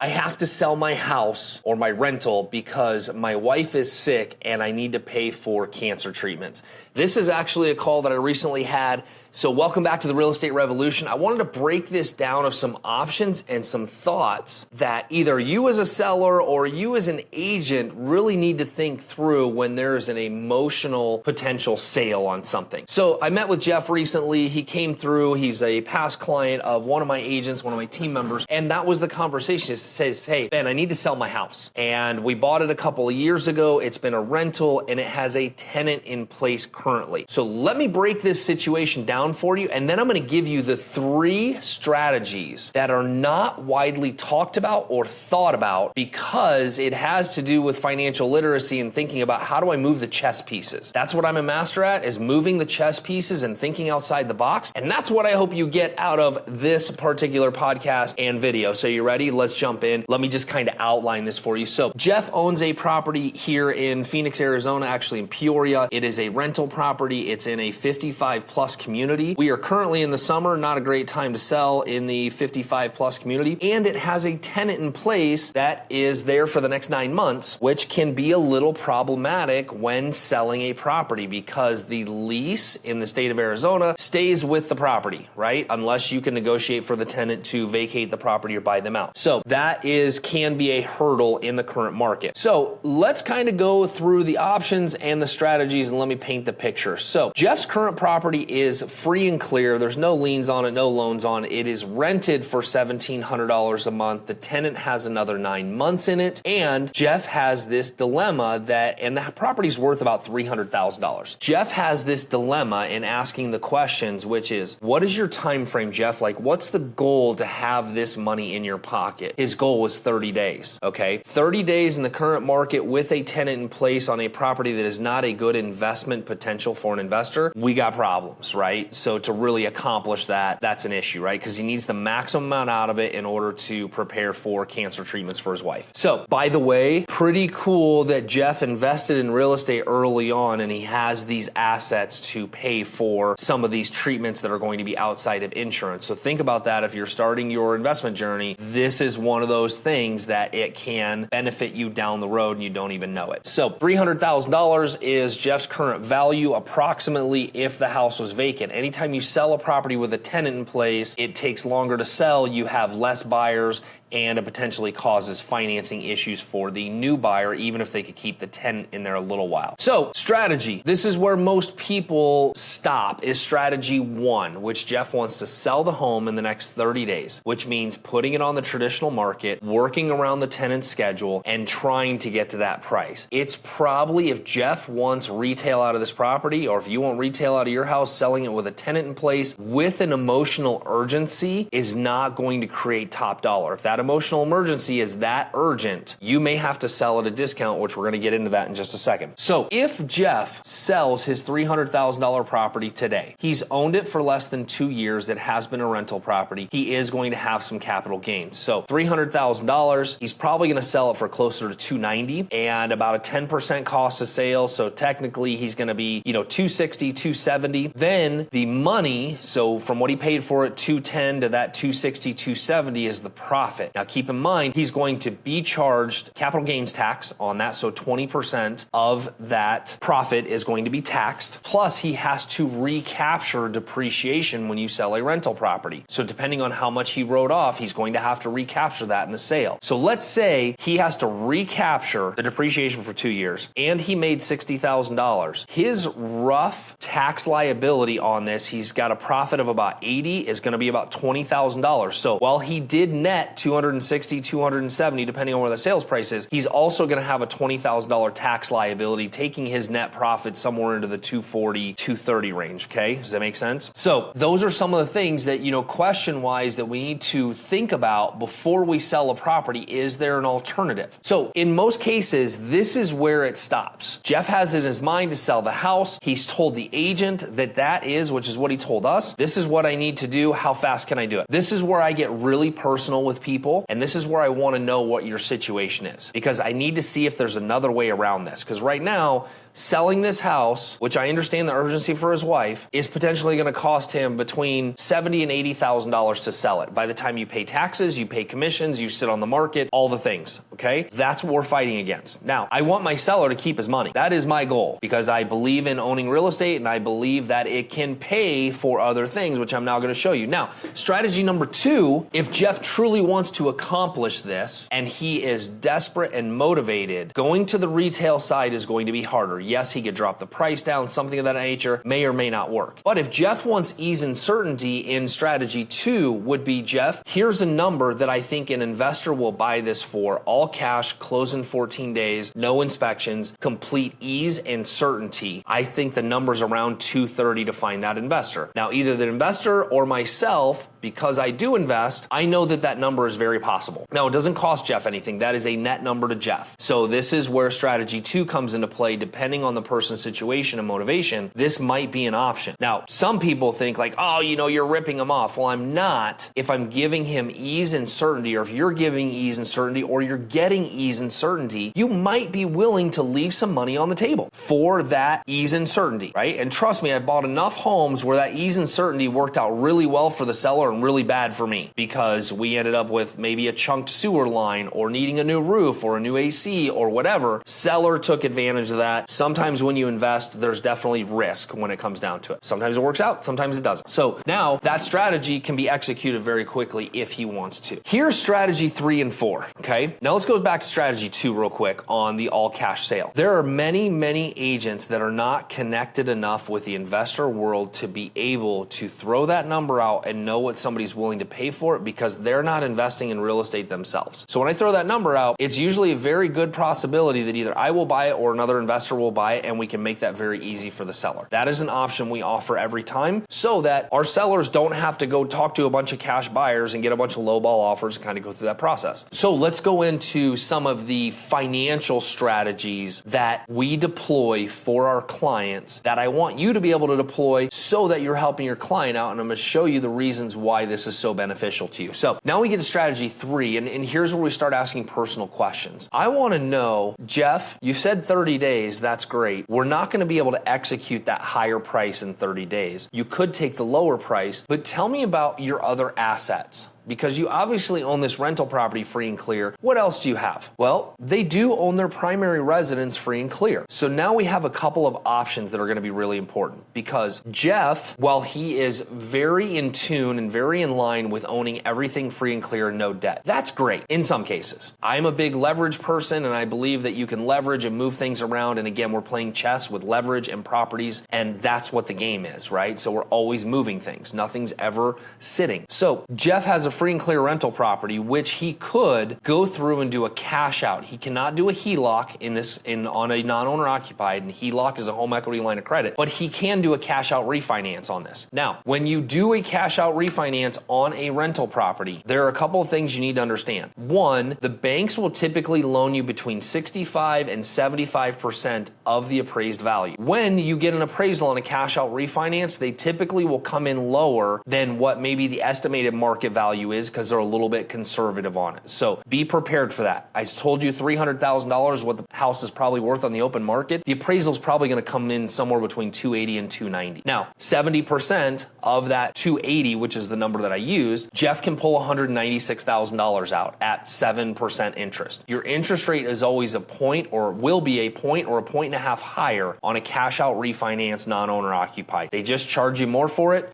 I have to sell my house or my rental because my wife is sick and I need to pay for cancer treatments. This is actually a call that I recently had. So welcome back to the Real Estate Revolution. I wanted to break this down of some options and some thoughts that either you as a seller or you as an agent really need to think through when there's an emotional potential sale on something. So I met with Jeff recently. He came through. He's a past client of one of my agents, one of my team members. And that was the conversation. It says, hey, Ben, I need to sell my house. And we bought it a couple of years ago. It's been a rental and it has a tenant in place currently. So let me break this situation down for you, and then I'm going to give you the 3 strategies that are not widely talked about or thought about because it has to do with financial literacy and thinking about how do I move the chess pieces. That's what I'm a master at, is moving the chess pieces and thinking outside the box, and that's what I hope you get out of this particular podcast and video. So you ready? Let's jump in. Let me just kind of outline this for you. So Jeff owns a property here in Phoenix, Arizona, actually in Peoria. It is a rental property. It's in a 55 plus community. We are currently in the summer, not a great time to sell in the 55 plus community. And it has a tenant in place that is there for the next 9 months, which can be a little problematic when selling a property because the lease in the state of Arizona stays with the property, right? Unless you can negotiate for the tenant to vacate the property or buy them out. So that can be a hurdle in the current market. So let's kind of go through the options and the strategies and let me paint the picture. So Jeff's current property is free and clear. There's no liens on it, no loans on it. It is rented for $1,700 a month. The tenant has another 9 months in it. And Jeff has this dilemma and the property's worth about $300,000. Jeff has this dilemma in asking the questions, which is, what is your time frame, Jeff? Like, what's the goal to have this money in your pocket? His goal was 30 days, okay? 30 days in the current market with a tenant in place on a property that is not a good investment potential for an investor, we got problems, right? So to really accomplish that, that's an issue, right? Because he needs the maximum amount out of it in order to prepare for cancer treatments for his wife. So, by the way, pretty cool that Jeff invested in real estate early on and he has these assets to pay for some of these treatments that are going to be outside of insurance. So think about that if you're starting your investment journey. This is one of those things that it can benefit you down the road and you don't even know it. So $300,000 is Jeff's current value approximately if the house was vacant. Anytime you sell a property with a tenant in place, it takes longer to sell, you have less buyers, and it potentially causes financing issues for the new buyer, even if they could keep the tenant in there a little while. So, strategy. This is where most people stop, is strategy 1, which Jeff wants to sell the home in the next 30 days, which means putting it on the traditional market, working around the tenant's schedule, and trying to get to that price. It's probably, if Jeff wants retail out of this property, or if you want retail out of your house, selling it with a tenant in place with an emotional urgency is not going to create top dollar. If that emotional emergency is that urgent, you may have to sell at a discount, which we're going to get into that in just a second. So if Jeff sells his $300,000 property today, he's owned it for less than 2 years, it has been a rental property, he is going to have some capital gains. So $300,000, he's probably going to sell it for closer to $290 and about a 10% cost of sale. So technically he's going to be, $260, $270. Then the money, so from what he paid for it, $210 to that $260, $270 is the profit. Now keep in mind, he's going to be charged capital gains tax on that, so 20% of that profit is going to be taxed. Plus he has to recapture depreciation when you sell a rental property. So depending on how much he wrote off, he's going to have to recapture that in the sale. So let's say he has to recapture the depreciation for 2 years and he made $60,000. His rough tax liability on this, he's got a profit of about 80, is going to be about $20,000. So while he did net 260, 270, depending on where the sales price is, he's also going to have a $20,000 tax liability, taking his net profit somewhere into the 240, 230 range. Okay. Does that make sense? So those are some of the things that, question wise that we need to think about before we sell a property. Is there an alternative? So in most cases, this is where it stops. Jeff has in his mind to sell the house. He's told the agent which is what he told us. This is what I need to do. How fast can I do it? This is where I get really personal with people. And this is where I want to know what your situation is, because I need to see if there's another way around this. Because right now, selling this house, which I understand the urgency for his wife, is potentially going to cost him between $70,000 and $80,000 to sell it. By the time you pay taxes, you pay commissions, you sit on the market, all the things, okay? That's what we're fighting against. Now, I want my seller to keep his money. That is my goal because I believe in owning real estate and I believe that it can pay for other things, which I'm now going to show you. Now, strategy number 2, if Jeff truly wants to accomplish this and he is desperate and motivated, going to the retail side is going to be harder. Yes, he could drop the price down, something of that nature, may or may not work. But if Jeff wants ease and certainty, in strategy 2 would be, Jeff, here's a number that I think an investor will buy this for, all cash, close in 14 days, no inspections, complete ease and certainty. I think the number's around 230 to find that investor. Now, either the investor or myself, because I do invest, I know that that number is very possible. Now, it doesn't cost Jeff anything. That is a net number to Jeff. So this is where strategy 2 comes into play. Depending on the person's situation and motivation, this might be an option. Now, some people think like, oh, you're ripping him off. Well, I'm not. If I'm giving him ease and certainty, or if you're giving ease and certainty, or you're getting ease and certainty, you might be willing to leave some money on the table for that ease and certainty, right? And trust me, I bought enough homes where that ease and certainty worked out really well for the seller and really bad for me because we ended up with maybe a chunked sewer line or needing a new roof or a new AC or whatever. Seller took advantage of that. Sometimes when you invest, there's definitely risk when it comes down to it. Sometimes it works out, sometimes it doesn't. So now that strategy can be executed very quickly if he wants to. Here's strategy 3 and 4, okay? Now let's go back to strategy 2 real quick on the all cash sale. There are many, many agents that are not connected enough with the investor world to be able to throw that number out and know what somebody's willing to pay for it because they're not investing in real estate themselves. So when I throw that number out, it's usually a very good possibility that either I will buy it or another investor will buy it, and we can make that very easy for the seller. That is an option we offer every time so that our sellers don't have to go talk to a bunch of cash buyers and get a bunch of lowball offers and kind of go through that process. So let's go into some of the financial strategies that we deploy for our clients that I want you to be able to deploy so that you're helping your client out, and I'm going to show you the reasons why this is so beneficial to you. So now we get to strategy 3, and here's where we start asking personal questions. I want to know, Jeff, you said 30 days, that's great. We're not going to be able to execute that higher price in 30 days. You could take the lower price, but tell me about your other assets. Because you obviously own this rental property free and clear. What else do you have? Well, they do own their primary residence free and clear. So now we have a couple of options that are going to be really important because Jeff, while he is very in tune and very in line with owning everything free and clear and no debt, that's great in some cases. I'm a big leverage person and I believe that you can leverage and move things around. And again, we're playing chess with leverage and properties, and that's what the game is, right? So we're always moving things. Nothing's ever sitting. So Jeff has a free and clear rental property, which he could go through and do a cash out. He cannot do a HELOC on a non-owner occupied, and HELOC is a home equity line of credit, but he can do a cash out refinance on this. Now, when you do a cash out refinance on a rental property, there are a couple of things you need to understand. One, the banks will typically loan you between 65 and 75% of the appraised value. When you get an appraisal on a cash out refinance, they typically will come in lower than what maybe the estimated market value is because they're a little bit conservative on it. So be prepared for that. I told you $300,000 what the house is probably worth on the open market. The appraisal is probably going to come in somewhere between 280 and 290. Now, 70% of that 280, which is the number that I used, Jeff can pull $196,000 out at 7% interest. Your interest rate is always a point, or will be a point or a point and a half higher on a cash out refinance non-owner occupied. They just charge you more for it.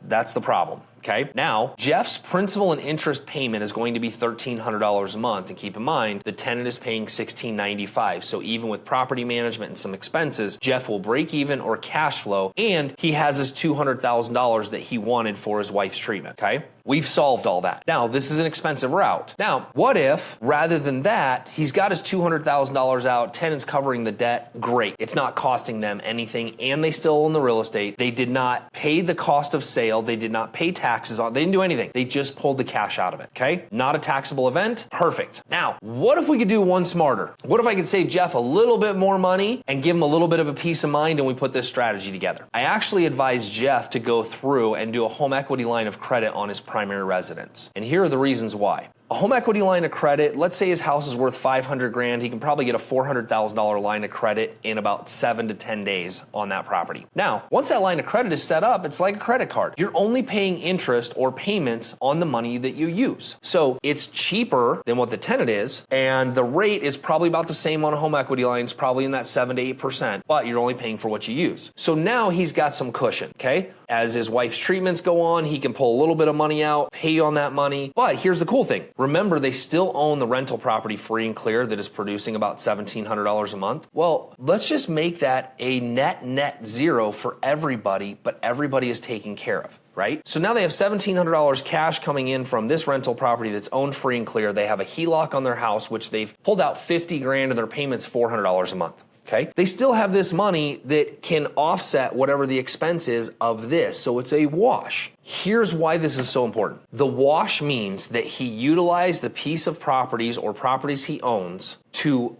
That's the problem. Okay. Now, Jeff's principal and interest payment is going to be $1,300 a month. And keep in mind, the tenant is paying $1,695. So even with property management and some expenses, Jeff will break even or cash flow. And he has his $200,000 that he wanted for his wife's treatment. Okay. We've solved all that. Now, this is an expensive route. Now, what if, rather than that, he's got his $200,000 out, tenant's covering the debt? Great. It's not costing them anything, and they still own the real estate. They did not pay the cost of sale. They did not pay taxes on. They didn't do anything. They just pulled the cash out of it. Okay? Not a taxable event. Perfect. Now, what if we could do one smarter? What if I could save Jeff a little bit more money and give him a little bit of a peace of mind, and we put this strategy together? I actually advise Jeff to go through and do a home equity line of credit on his primary residence. And here are the reasons why. a home equity line of credit, let's say his house is worth 500 grand, he can probably get a $400,000 line of credit in about 7 to 10 days on that property. Now, once that line of credit is set up, it's like a credit card. You're only paying interest or payments on the money that you use. So it's cheaper than what the tenant is, and the rate is probably about the same on a home equity line. It's probably in that 7 to 8%, but you're only paying for what you use. So now he's got some cushion, okay? As his wife's treatments go on, he can pull a little bit of money out, pay on that money. But here's the cool thing. Remember, they still own the rental property free and clear that is producing about $1,700 a month. Well, let's just make that a net zero for everybody, but everybody is taken care of. Right? So now they have $1,700 cash coming in from this rental property that's owned free and clear. They have a HELOC on their house, which they've pulled out 50 grand and their payment's $400 a month. Okay. They still have this money that can offset whatever the expense is of this. So it's a wash. Here's why this is so important. The wash means that he utilized the piece of properties or properties he owns to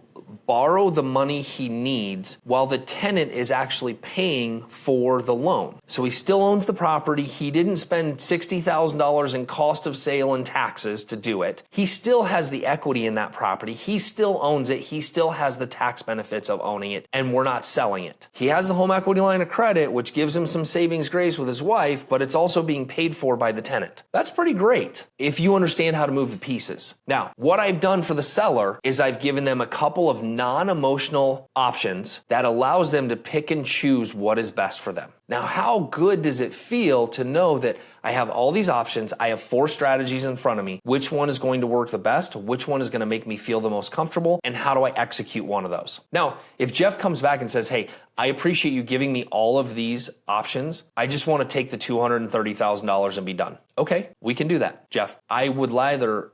borrow the money he needs while the tenant is actually paying for the loan. So he still owns the property. He didn't spend $60,000 in cost of sale and taxes to do it. He still has the equity in that property. He still owns it. He still has the tax benefits of owning it, and we're not selling it. He has the home equity line of credit, which gives him some savings grace with his wife, but it's also being paid for by the tenant. That's pretty great if you understand how to move the pieces. Now, what I've done for the seller is I've given them a couple of non-emotional options that allows them to pick and choose what is best for them. Now, how good does it feel to know that I have all these options, I have 4 strategies in front of me, which one is going to work the best, which one is going to make me feel the most comfortable, and how do I execute one of those? Now, if Jeff comes back and says, hey, I appreciate you giving me all of these options, I just want to take the $230,000 and be done. Okay, we can do that. Jeff, I would rather,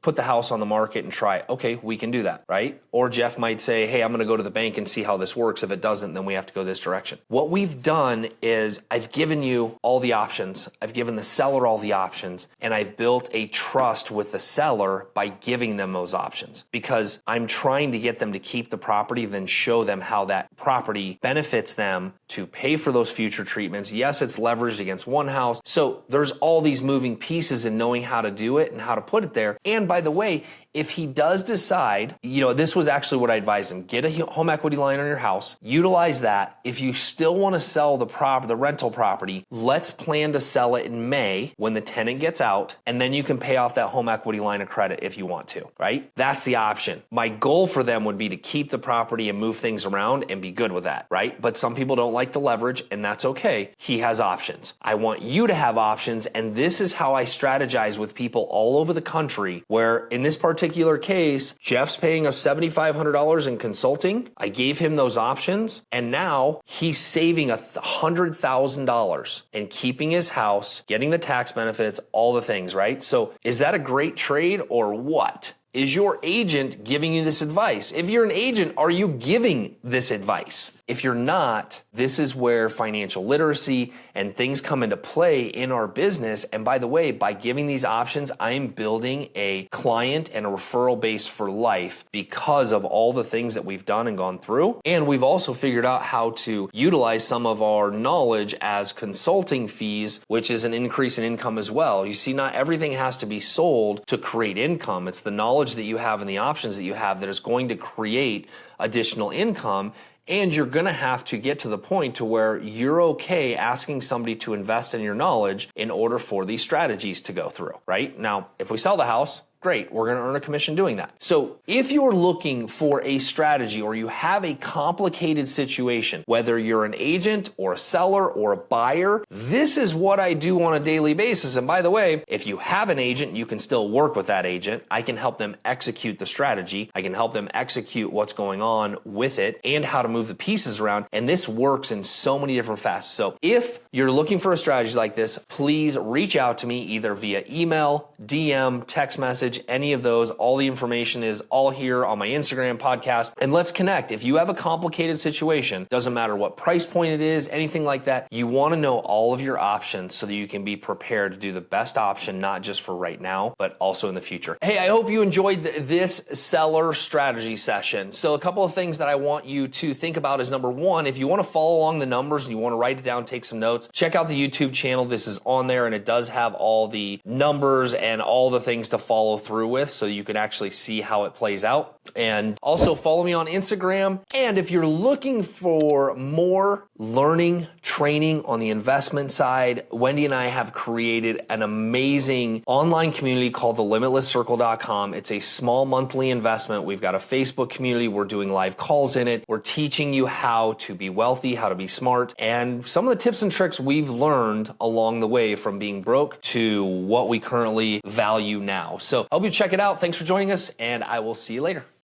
put the house on the market and try it. Okay, we can do that, right? Or Jeff might say, hey, I'm going to go to the bank and see how this works. If it doesn't, then we have to go this direction. What we've done is I've given you all the options. I've given the seller all the options, and I've built a trust with the seller by giving them those options because I'm trying to get them to keep the property, then show them how that property benefits them to pay for those future treatments. Yes, it's leveraged against one house. So there's all these moving pieces in knowing how to do it and how to put it there. And by the way, if he does decide, this was actually what I advised him, get a home equity line on your house, utilize that. If you still want to sell the rental property, let's plan to sell it in May when the tenant gets out, and then you can pay off that home equity line of credit if you want to, right? That's the option. My goal for them would be to keep the property and move things around and be good with that, right? But some people don't like to leverage, and that's okay. He has options. I want you to have options, and this is how I strategize with people all over the country, where in this particular case, Jeff's paying us $7,500 in consulting. I gave him those options, and now he's saving $100,000 and keeping his house, getting the tax benefits, all the things, right? So is that a great trade or what? Is your agent giving you this advice? If you're an agent, are you giving this advice? If you're not, this is where financial literacy and things come into play in our business. And by the way, by giving these options, I'm building a client and a referral base for life because of all the things that we've done and gone through. And we've also figured out how to utilize some of our knowledge as consulting fees, which is an increase in income as well. You see, not everything has to be sold to create income. It's the knowledge that you have and the options that you have that is going to create additional income. And you're going to have to get to the point to where you're okay asking somebody to invest in your knowledge in order for these strategies to go through, right? Now, if we sell the house, great, we're going to earn a commission doing that. So if you're looking for a strategy or you have a complicated situation, whether you're an agent or a seller or a buyer, this is what I do on a daily basis. And by the way, if you have an agent, you can still work with that agent. I can help them execute the strategy. I can help them execute what's going on with it and how to move the pieces around. And this works in so many different facets. So if you're looking for a strategy like this, please reach out to me either via email, DM, text message, any of those. All the information is all here on my Instagram podcast, and let's connect. If you have a complicated situation, doesn't matter what price point it is, anything like that, you want to know all of your options so that you can be prepared to do the best option, not just for right now, but also in the future. Hey, I hope you enjoyed this seller strategy session. So a couple of things that I want you to think about is number one, if you want to follow along the numbers and you want to write it down, take some notes, check out the YouTube channel. This is on there and it does have all the numbers and all the things to follow through with so you can actually see how it plays out. And also follow me on Instagram. And if you're looking for more learning, training on the investment side, Wendy and I have created an amazing online community called the limitlesscircle.com. It's a small monthly investment. We've got a Facebook community. We're doing live calls in it. We're teaching you how to be wealthy, how to be smart, and some of the tips and tricks we've learned along the way from being broke to what we currently value now. So I hope you check it out. Thanks for joining us, and I will see you later.